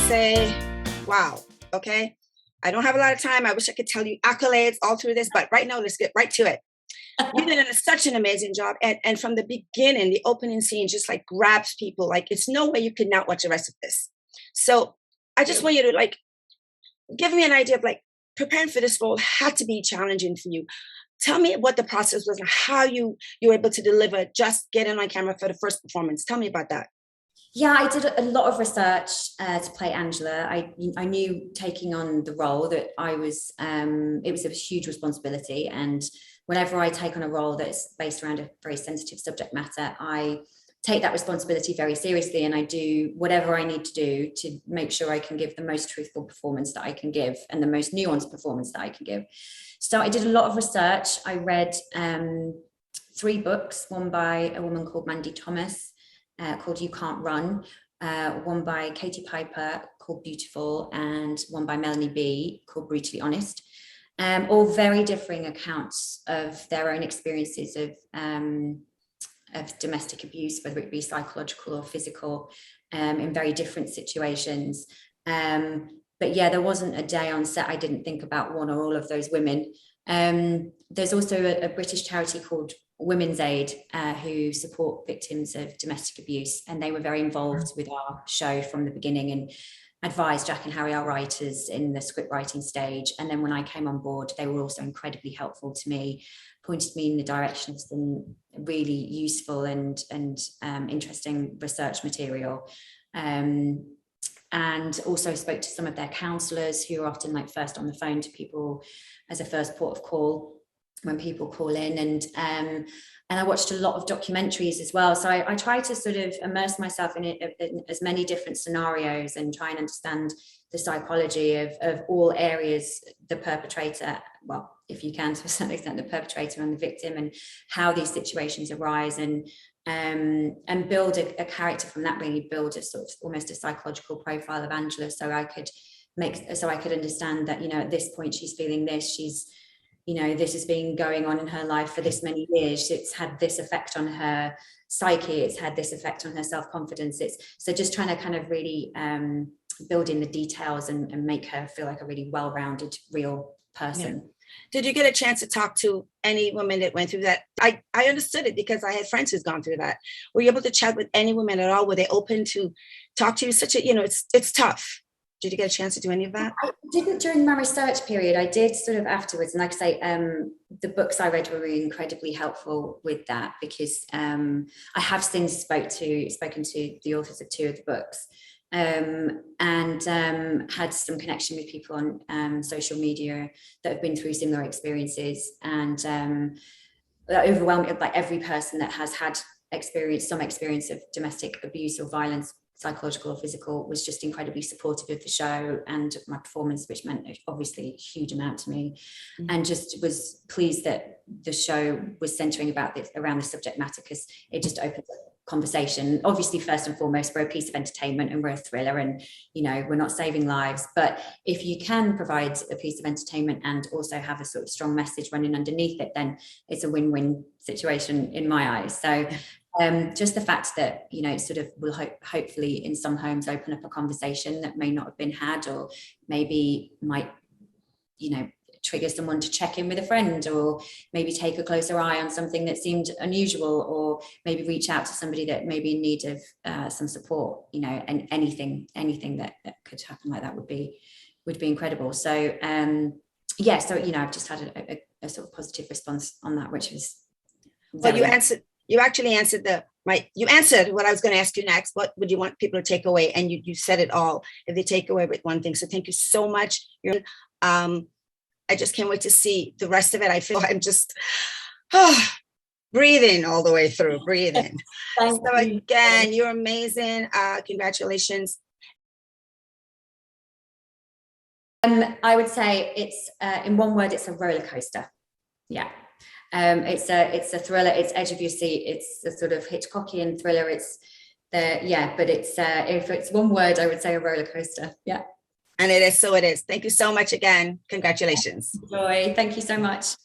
say, wow, okay. I don't have a lot of time. I wish I could tell you accolades all through this, but right now, let's get right to it. You did such an amazing job. And from the beginning, the opening scene just like grabs people. Like, it's no way you could not watch the rest of this. So I just want you to like, give me an idea of like, preparing for this role had to be challenging for you. Tell me what the process was and how you were able to deliver just getting on camera for the first performance. Tell me about that. Yeah, I did a lot of research to play Angela. I knew taking on the role that it was a huge responsibility. And whenever I take on a role that's based around a very sensitive subject matter, I take that responsibility very seriously, and I do whatever I need to do to make sure I can give the most truthful performance that I can give and the most nuanced performance that I can give. So I did a lot of research. I read 3 books, one by a woman called Mandy Thomas, called You Can't Run, one by Katie Piper called Beautiful, and one by Melanie B called Brutally Honest. All very differing accounts of their own experiences of domestic abuse, whether it be psychological or physical, in very different situations. But yeah, there wasn't a day on set I didn't think about one or all of those women. There's also a British charity called Women's Aid who support victims of domestic abuse, and they were very involved with our show from the beginning and advised Jack and Harry, our writers, in the script writing stage. And then when I came on board, they were also incredibly helpful to me, pointed me in the direction of some really useful and interesting research material. And also spoke to some of their counsellors, who are often like first on the phone to people as a first port of call when people call in. And I watched a lot of documentaries as well. So I try to sort of immerse myself in as many different scenarios and try and understand the psychology of all areas, the perpetrator, well, if you can to a certain extent, the perpetrator and the victim, and how these situations arise, and build a character from that, really build a sort of almost a psychological profile of Angela, so I could understand that, you know, at this point she's feeling this, she's, you know, this has been going on in her life for this many years, it's had this effect on her psyche, it's had this effect on her self-confidence. It's so just trying to kind of really build in the details and make her feel like a really well-rounded real person. Yeah. Did you get a chance to talk to any women that went through that? I understood it because I had friends who's gone through that. Were you able to chat with any women at all? Were they open to talk to you? Such a, you know, it's tough. Did you get a chance to do any of that? I didn't during my research period. I did sort of afterwards. And like I say, the books I read were really incredibly helpful with that, because I have since spoken to the authors of 2 of the books, and had some connection with people on social media that have been through similar experiences, and overwhelming, like every person that has had some experience of domestic abuse or violence, psychological or physical, was just incredibly supportive of the show and my performance, which meant obviously a huge amount to me. And just was pleased that the show was centering around the subject matter, because it just opens up conversation. Obviously, first and foremost, we're a piece of entertainment and we're a thriller, and, you know, we're not saving lives, but if you can provide a piece of entertainment and also have a sort of strong message running underneath it, then it's a win-win situation in my eyes. So just the fact that, you know, it sort of will hopefully in some homes open up a conversation that may not have been had, or maybe might, you know, trigger someone to check in with a friend, or maybe take a closer eye on something that seemed unusual, or maybe reach out to somebody that may be in need of some support, you know, and anything that could happen like that would be incredible. So yeah, so, you know, I've just had a sort of positive response on that, which was well, you actually answered you answered what I was going to ask you next. What would you want people to take away? And you said it all, if they take away with one thing. So thank you so much. I just can't wait to see the rest of it. I feel I'm just breathing all the way through, breathing. So again, you're amazing. Congratulations. I would say it's, in one word, it's a roller coaster. Yeah. It's a thriller. It's edge of your seat. It's a sort of Hitchcockian thriller. But it's if it's one word, I would say a roller coaster. Yeah. And it is. So it is. Thank you so much again. Congratulations. Joy. Thank you so much.